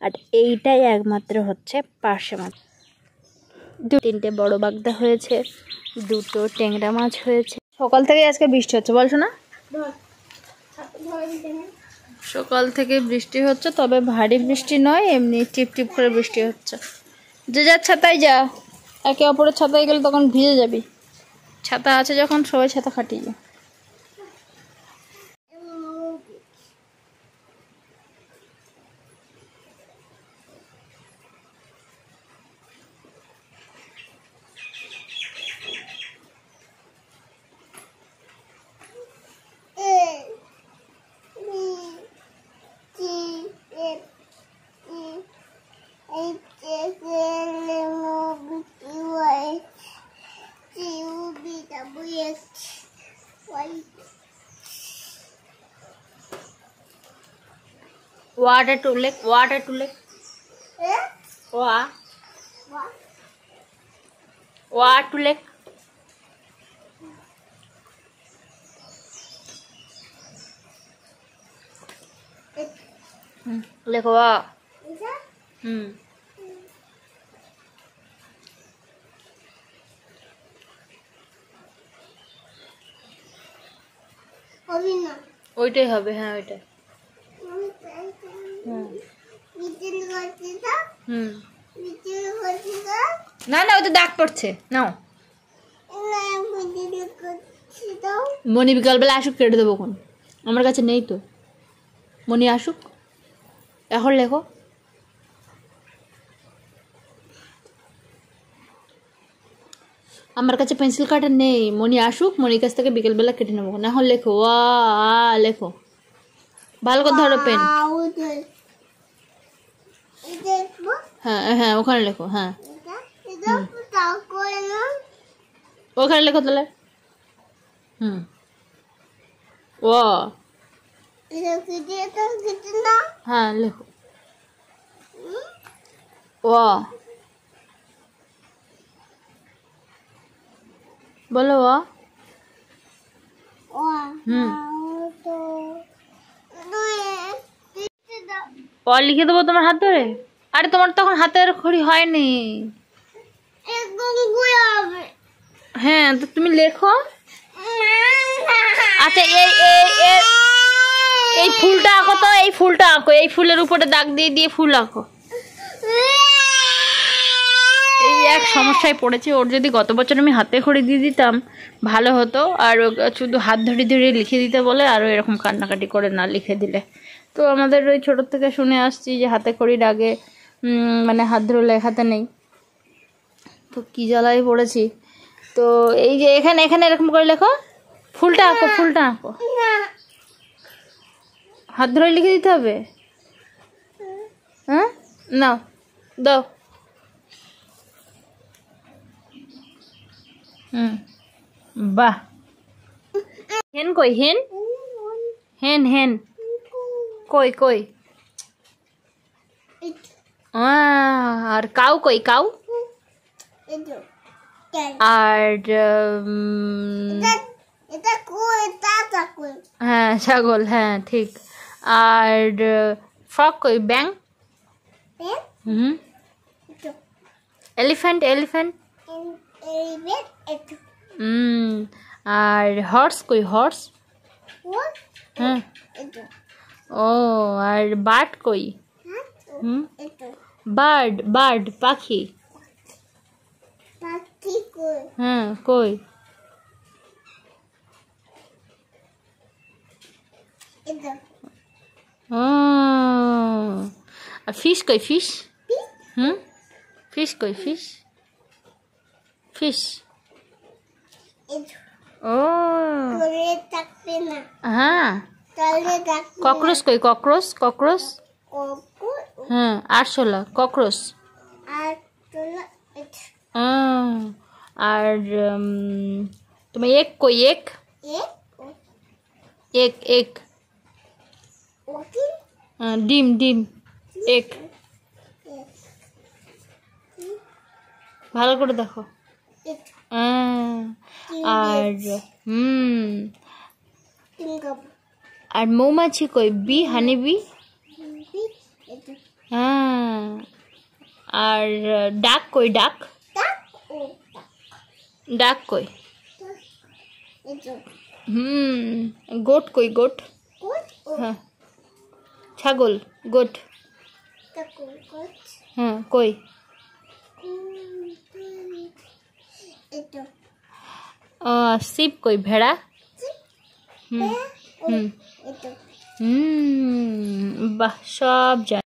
আর এইটাই একমাত্র হচ্ছে পার্শে মাছ। 2-3টে বড় বাগদা হয়েছে, 2টো ট্যাংরা মাছ হয়েছে। সকাল থেকে আজকে বৃষ্টি হচ্ছে, বলছো না? সকাল থেকে বৃষ্টি হচ্ছে, তবে ভারী বৃষ্টি নয়, এমনি টিপ টিপ করে বৃষ্টি হচ্ছে। যে যার ছাতায় যা, একে অপরের ছাতায় গেলে তখন ভিজে যাবি। ছাতা আছে যখন সবাই ছাতা খাটিয়ে যা। Water to lick. Water to lick. Lick what? ওইটাই হবে, হ্যাঁ ওইটাই। না না, ওই তো দাগ পড়ছে। নাও, মনি বিকালবেলা আসুক, কেটে দেবো। কোন আমার কাছে নেই তো, মনি আসুক এখন লেখো। আমার কাছে পেন্সিল কাটার নেই, মনি আসুক, মনির কাছ থেকে বিকেলবেলা কেটে নেবো। না হলে লেখো, লেখো ভালো করে, ধরো পেন। হ্যাঁ হ্যাঁ, ওখানে লেখো। হ্যাঁ ওখানে লেখো তাহলে। হ্যাঁ লেখো। বলো লিখে দেবো তোমার হাত ধরে। আরে তোমার তখন হাতের খড়ি হয়নি। হ্যাঁ তো তুমি লেখো। আচ্ছা এই ফুলটা আঁকো তো, এই ফুলটা আঁকো, এই ফুলের উপরে দাগ দিয়ে দিয়ে ফুল আঁকো। এই এক সমস্যায় পড়েছে ওর, যদি গত বছর আমি হাতে খড়ি দিয়ে দিতাম ভালো হতো, আর শুধু হাত ধরে ধরে লিখে দিতে বলে, আরও এরকম কান্নাকাটি করে না লিখে দিলে। তো আমাদের ওই ছোটোর থেকে শুনে আসছি যে হাতে খড়ির আগে মানে হাত ধরে লেখাতে নেই। তো কী জ্বালায় পড়েছি। তো এই যে এখানে এরকম করে লেখো, ফুলটা আঁকো, হাত ধরে লিখে দিতে হবে। হ্যাঁ নাও দাও। বাহ। হেন কই? হেন কই? আর কাউ কই? কাউ। আর হ্যাঁ ছাগল, হ্যাঁ ঠিক। আর ফ্রক কই? ব্যাং। এলিফ্যান্ট। আর হর্স কই? হর্স। হ্যাঁ। ও আর বার্ড কই? বার্ড পাখি। হ্যাঁ কই? আর ফিশ কই? ফিশ। ফিশ কই? ফিশ। ও হ্যাঁ। ককরোচ কই? ককরোচ। হ্যাঁ আরশোলা, ককরোচ। আর তোমার এক কই? এক ডিম এক। ভালো করে দেখো। আর মৌমাছি কই? Bee, honey bee. হ্যাঁ আর ডাক কই, ডাক ডাক কই? গোট কই, গোট? হ্যাঁ, ছাগল, গোট। হ্যাঁ, কই? শিব কই, ভেড়া? বাহ, সব জানি।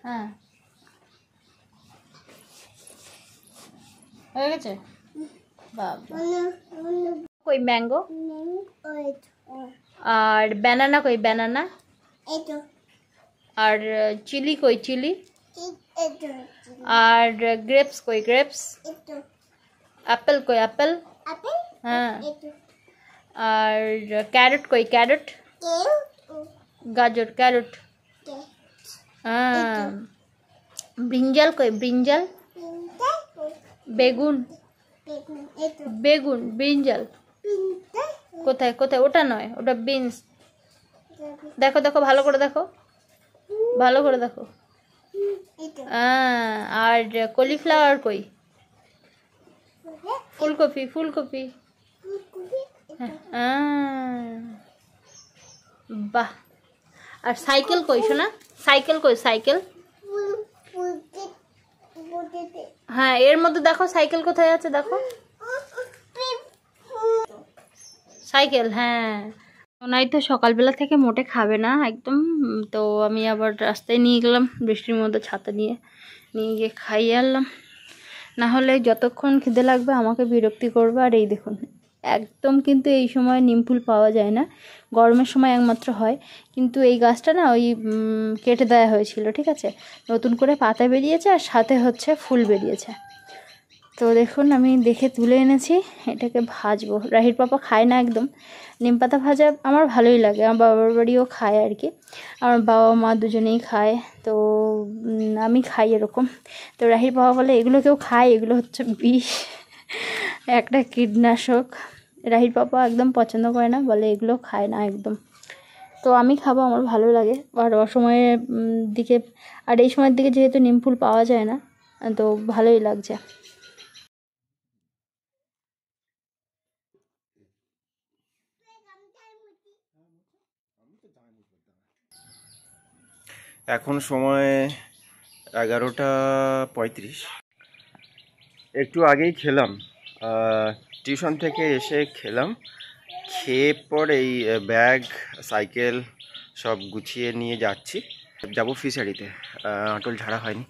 হ্যাঁ, হয়ে গেছে। কই ম্যাঙ্গো? আর ব্যানানা কই, ব্যানানা? আর চিলি কই, চিলি? আর গ্রেপস কই, গ্রেপস? অ্যাপেল কই, অ্যাপেল? হ্যাঁ। আর ক্যারট কই, ক্যারট? গাজর, ক্যারট। হ্যাঁ। ব্রিঞ্জাল কই, ব্রিঞ্জাল? বেগুন, বেগুন, ব্রিঞ্জাল কোথায়, কোথায়? ওটা নয়, ওটা বিনস। দেখো দেখো, ভালো করে দেখো, ভালো করে দেখো। আর কলিফ্লাওয়ার কই? ফুলকপি, ফুলকপি। বাহ। আর সাইকেল কই শোনা? সাইকেল কই, সাইকেল? হ্যাঁ, এর মধ্যে দেখো সাইকেল কোথায় আছে, দেখো সাইকেল। হ্যাঁ, ওনাই তো সকালবেলা থেকে মোটে খাবে না একদম। তো আমি আবার রাস্তায় নিয়ে গেলাম বৃষ্টির মধ্যে, ছাতা নিয়ে গিয়ে খাইয়ে আনলাম। না হলে যতক্ষণ খিদে লাগবে আমাকে বিরক্তি করবে। আর এই দেখুন, একদম কিন্তু এই সময় নিমফুল পাওয়া যায় না, গরমের সময় একমাত্র হয়। কিন্তু এই গাছটা না ওই কেটে দেওয়া হয়েছিল, ঠিক আছে, নতুন করে পাতা বেরিয়েছে আর সাথে হচ্ছে ফুল বেরিয়েছে। তো দেখুন আমি দেখে তুলে এনেছি, এটাকে ভাজবো। রাহির পাপা খায় না একদম নিম পাতা ভাজা, আমার ভালোই লাগে, আমার বাবার বাড়িও খায় আর কি, আমার বাবা মা দুজনেই খায়। তো আমি খাই এরকম। তো রাহির বাবা বলে এগুলো কেউ খায়, এগুলো হচ্ছে বিষ, একটা কীটনাশক। রাহির পাপা একদম পছন্দ করে না, বলে এগুলো খায় না একদম। তো আমি খাবো, আমার ভালো লাগে। আর অসময়ের দিকে, আর এই সময়ের দিকে যেহেতু নিম ফুল পাওয়া যায় না, তো ভালোই লাগছে। এখন সময় 11:35। একটু আগেই খেলাম, টিউশন থেকে এসে খেলাম। খেয়ে পর এই ব্যাগ সাইকেল সব গুছিয়ে নিয়ে যাচ্ছি, যাবো ফিশারিতে। আটল ঝাড়া হয়নি,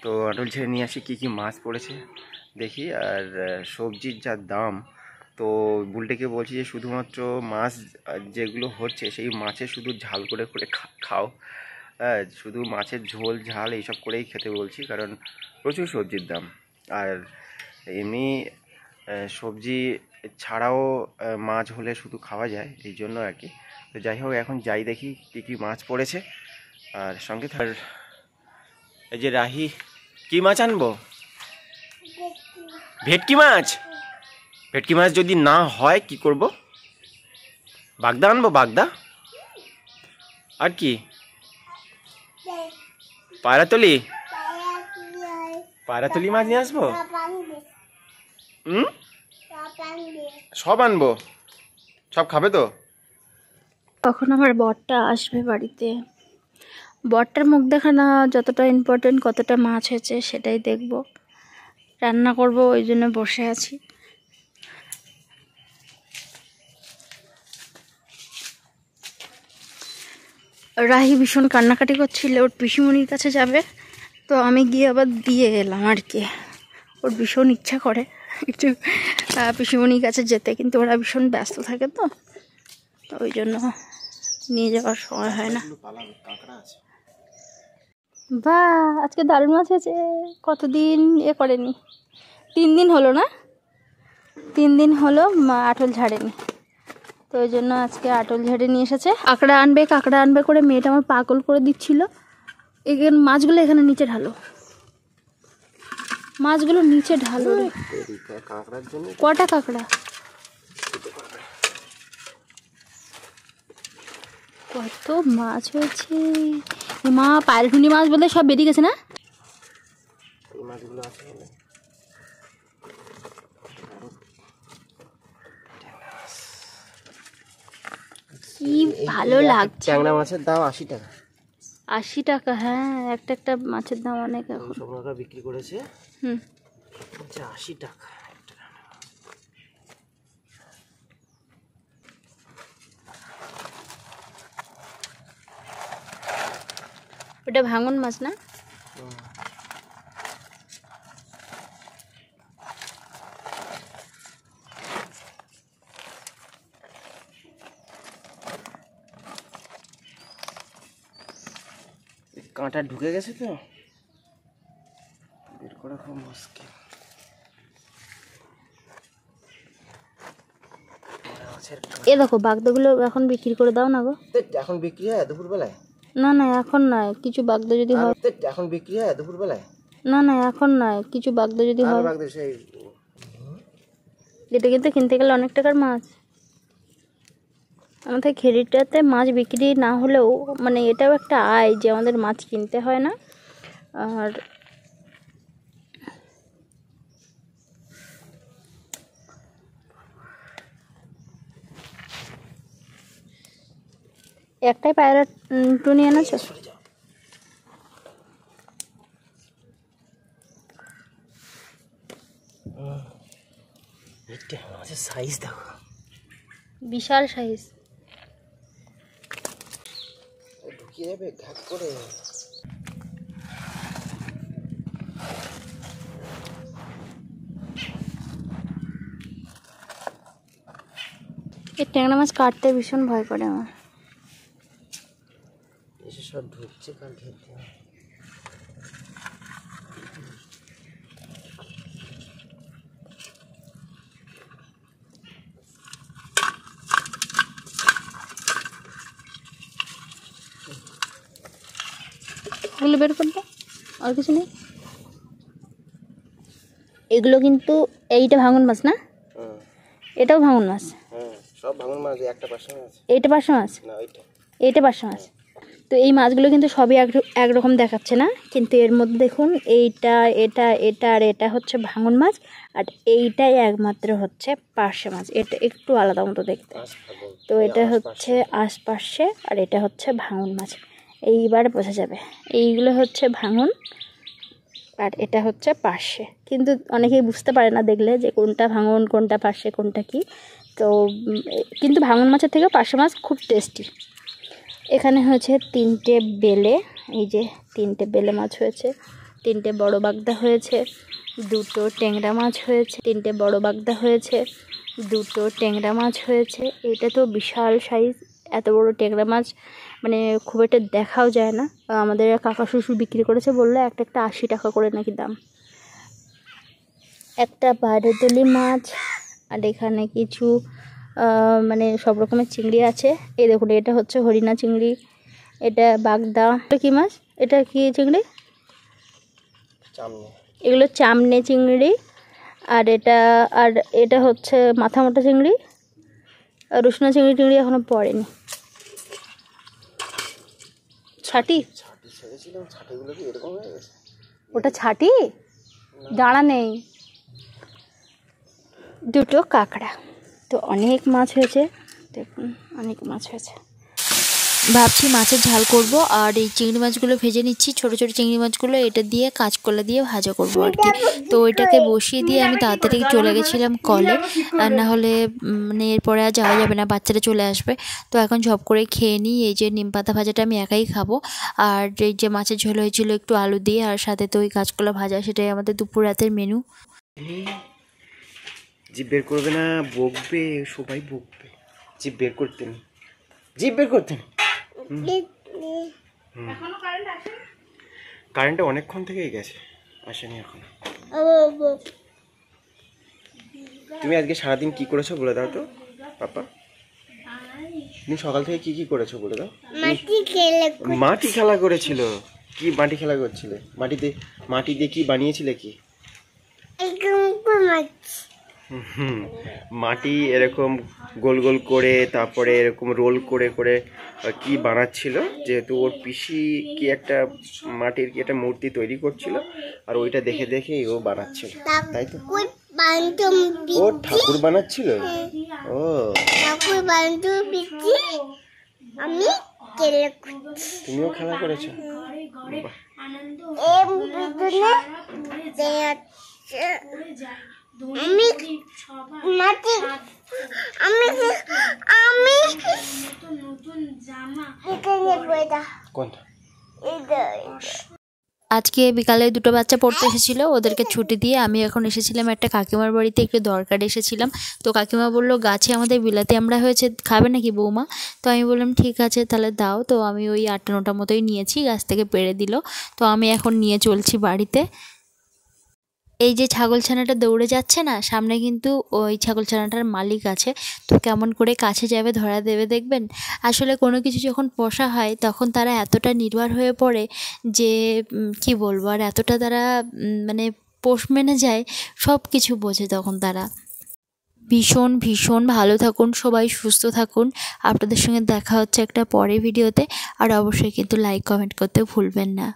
তো আটল ঝেড়ে নিয়ে আসি কী কী মাছ পড়েছে দেখি। আর সবজির যা দাম, তো বুলটেকে বলছি যে শুধুমাত্র মাছ যেগুলো হচ্ছে সেই মাছের শুধু ঝাল করে করে খাও। হ্যাঁ, শুধু মাছের ঝোল ঝাল এইসব করেই খেতে বলছি, কারণ প্রচুর সবজির দাম। আর এমনি সবজি ছাড়াও মাছ হলে শুধু খাওয়া যায়, এই জন্য আর কি। তো যাই হোক, এখন যাই দেখি কী কী মাছ পড়েছে। আর সঙ্গে এই যে রাহি, কী মাছ আনবো? ভেটকি মাছ। ভেটকি মাছ যদি না হয় কি করব? বাগদা আনবো, বাগদা। আর কি? পায়রাতলি, পায়রাতলি মাছ নিয়ে আসবো। সব আনবো, সব খাবে তো? কখন আমার বরটা আসবে বাড়িতে, বরটার মুখ দেখা না যতটা ইম্পর্টেন্ট, কতটা মাছ হয়েছে সেটাই দেখব। রান্না করব, ওই জন্য বসে আছি। রাহি ভীষণ কান্নাকাটি করছিল, ওর পিসিমণির কাছে যাবে। তো আমি গিয়ে আবার দিয়ে এলাম আর কি। ওর ভীষণ ইচ্ছা করে একটু পিসিমণির কাছে যেতে, কিন্তু ওরা ভীষণ ব্যস্ত থাকে, তো ওই জন্য নিয়ে যাওয়ার সময় হয় না। বা আজকে দারুণ মাছ হয়েছে, কতদিন করেনি, 3 দিন হলো না, 3 দিন হলো আটল ঝাড়েনি। তো ওই জন্য আজকে আটল ঝাড়ে নিয়ে এসেছে। কাঁকড়া আনবে করে মেয়েটা আমার পাগল করে দিচ্ছিল। এখানে মাছগুলো এখানে নিচে ঢালো, মাছগুলো নিচে ঢালো রে। কটা কাঁকড়া? কত মাছ হয়েছে মা! পায়রটুনি মাছ বলে সব বেরিয়ে গেছে না? কি ভালো লাগছে। ট্যাংরা মাছের দাম 80 টাকা। 80 টাকা? হ্যাঁ, একটা একটা মাছের দাম অনেক এখন। সবরা বিক্রি করেছে। 80 টাকা। ওটা ভাঙন মাছ না? কাঁটা ঢুকে গেছে তো বের করা খুব মুশকিল। এ দেখো বাগদাগুলো এখন বিক্রি করে দাও না গো। এখন বিক্রি হয় দুপুর বেলায়? না না এখন নয়, কিছু বাগদা যদি হয়। এখন বিক্রি হয় দুপুর বেলায়? না না এখন নয়, কিছু বাগদা যদি হয়। এটা কিন্তু কিনতে গেলে অনেক টাকার মাছ। আমাদের খেরিটাতে মাছ বিক্রি না হলেও মানে এটাও একটা আয় যে আমাদের মাছ কিনতে হয় না। আর একটাই পায়রা টুনি এনেছো? সাইজ দেখো, বিশাল সাইজ। ঢুকিয়ে যাবে ঘাট করে। এই ট্যাংরা মাছ কাটতে ভীষণ ভয় করে আমার। এসে সব ঢুকছে কাল খেতে। এগুলো বের করতে আর কিছু নেই। এগুলো কিন্তু এইটা ভাঙন মাছ না? এটাও ভাঙন মাছ? সব ভাঙন মাছ। একটা পার্শে মাছ। এইটা পার্শে মাছ না, এইটা পার্শে মাছ। তো এই মাছগুলো কিন্তু সবই একরকম দেখাচ্ছে না, কিন্তু এর মধ্যে দেখুন এইটা এটা এটা আর এটা হচ্ছে ভাঙন মাছ, আর এইটাই একমাত্র হচ্ছে পার্শে মাছ। এটা একটু আলাদা মতো দেখতে। তো এটা হচ্ছে আশপাশে আর এটা হচ্ছে ভাঙন মাছ। এইবার বোঝা যাবে এইগুলো হচ্ছে ভাঙন আর এটা হচ্ছে পার্শে। কিন্তু অনেকেই বুঝতে পারে না দেখলে যে কোনটা ভাঙন কোনটা পার্শে কোনটা কি। তো কিন্তু ভাঙন মাছের থেকে পার্শে মাছ খুব টেস্টি। এখানে হয়েছে 3টে বেলে, এই যে 3টে বেলে মাছ হয়েছে, 3টে বড় বাগদা হয়েছে, 2টো ট্যাংরা মাছ হয়েছে, 3টে বড় বাগদা হয়েছে, 2টো ট্যাংরা মাছ হয়েছে। এটা তো বিশাল সাইজ। এত বড় ট্যাংরা মাছ মানে খুব একটা দেখাও যায় না। আমাদের কাকা শ্বশুর বিক্রি করেছে, বললো একটা একটা 80 টাকা করে নাকি দাম। একটা বারোতলি মাছ, আর এখানে কিছু মানে সব রকমের চিংড়ি আছে। এই দেখুন এটা হচ্ছে হরিণা চিংড়ি, এটা বাগদা। কি মাছ এটা? কি চিংড়ি? এগুলো চামনে চিংড়ি। আর এটা হচ্ছে মাথা মোটা চিংড়ি। আর রসুনা চিংড়ি এখনো পড়েনি। ছাটি? ওটা ছাটি, দাঁড়া নেই। 2টো কাঁকড়া। তো অনেক মাছ হয়েছে, দেখুন অনেক মাছ হয়েছে। ভাবছি মাছের ঝাল করব, আর এই চিংড়ি মাছগুলো ভেজে নিচ্ছি। ছোট ছোট চিংড়ি মাছগুলো এটা দিয়ে কাঁচকলা দিয়ে ভাজা করব আর কি। তো ওইটাকে বসিয়ে দিয়ে আমি তাড়াতাড়ি চলে গেছিলাম কলে, আর না হলে মানে এরপরে আর যাওয়া যাবে না, বাচ্চারা চলে আসবে। তো এখন ঝপ করে খেয়ে নিই। এই যে নিম পাতা ভাজাটা আমি একাই খাবো, আর এই যে মাছের ঝোল হয়েছিল একটু আলু দিয়ে, আর সাথে তো ওই কাঁচকলা ভাজা, সেটাই আমাদের দুপুর রাতের মেনু। জিভ বের করবে না, বকবে, সবাই বকবে। জিভ বের করতেন, জিভ বের করতেন। কারেন্টটা অনেকক্ষণ থেকেই গেছে, আসেনি এখন। তুমি আজকে সারাদিন কি করেছো বলে দাও তো পাপা। তুমি সকাল থেকে কি কি করেছো বলে দাও। মাটি মাটি খেলা খেলা করেছিল। কি মাটি খেলা করছিলে? মাটি দিয়ে কি বানিয়েছিলে কি? মাটি এরকম গোল গোল করে তারপরে এরকম রোল করে করে কি বানাচ্ছিল, যেহেতু ওর পিসি কি একটা মাটির কি একটা মূর্তি তৈরি করছিল আর ওইটা দেখে দেখে ও বানাচ্ছিল, তাই তো? ও ঠাকুর বানাচ্ছিল। ও আমি তুমিও খেলা করেছো? কোনটা? আজকে বিকালে দুটো বাচ্চা পড়তে এসেছিলো, ওদেরকে ছুটি দিয়ে আমি এখন এসেছিলাম একটা কাকিমার বাড়িতে, একটু দরকারে এসেছিলাম। তো কাকিমা বললো গাছে আমাদের বিলাতি আমড়া হয়েছে, খাবে নাকি বৌমা? তো আমি বললাম ঠিক আছে তাহলে দাও। তো আমি ওই 8-9টা মতোই নিয়েছি, গাছ থেকে পেড়ে দিল। তো আমি এখন নিয়ে চলছি বাড়িতে। এই যে ছাগলছানাটা দৌড়ে যাচ্ছে না, সামনে কিন্তু ওই ছাগলছানাটার মালিক আছে। তো কেমন করে কাছে যাবে, ধরা দেবে দেখবেন। আসলে কোনো কিছু যখন পোষা হয় তখন তারা এতটা নির্ভর হয়ে পড়ে যে কি বলবো, আর এতটা তারা মানে পোষ মেনে যায়, সব কিছু বোঝে তখন তারা। ভীষণ ভীষণ ভালো থাকুন, সবাই সুস্থ থাকুন। আপনাদের সঙ্গে দেখা হচ্ছে একটা পরের ভিডিওতে। আর অবশ্যই কিন্তু লাইক কমেন্ট করতে ভুলবেন না।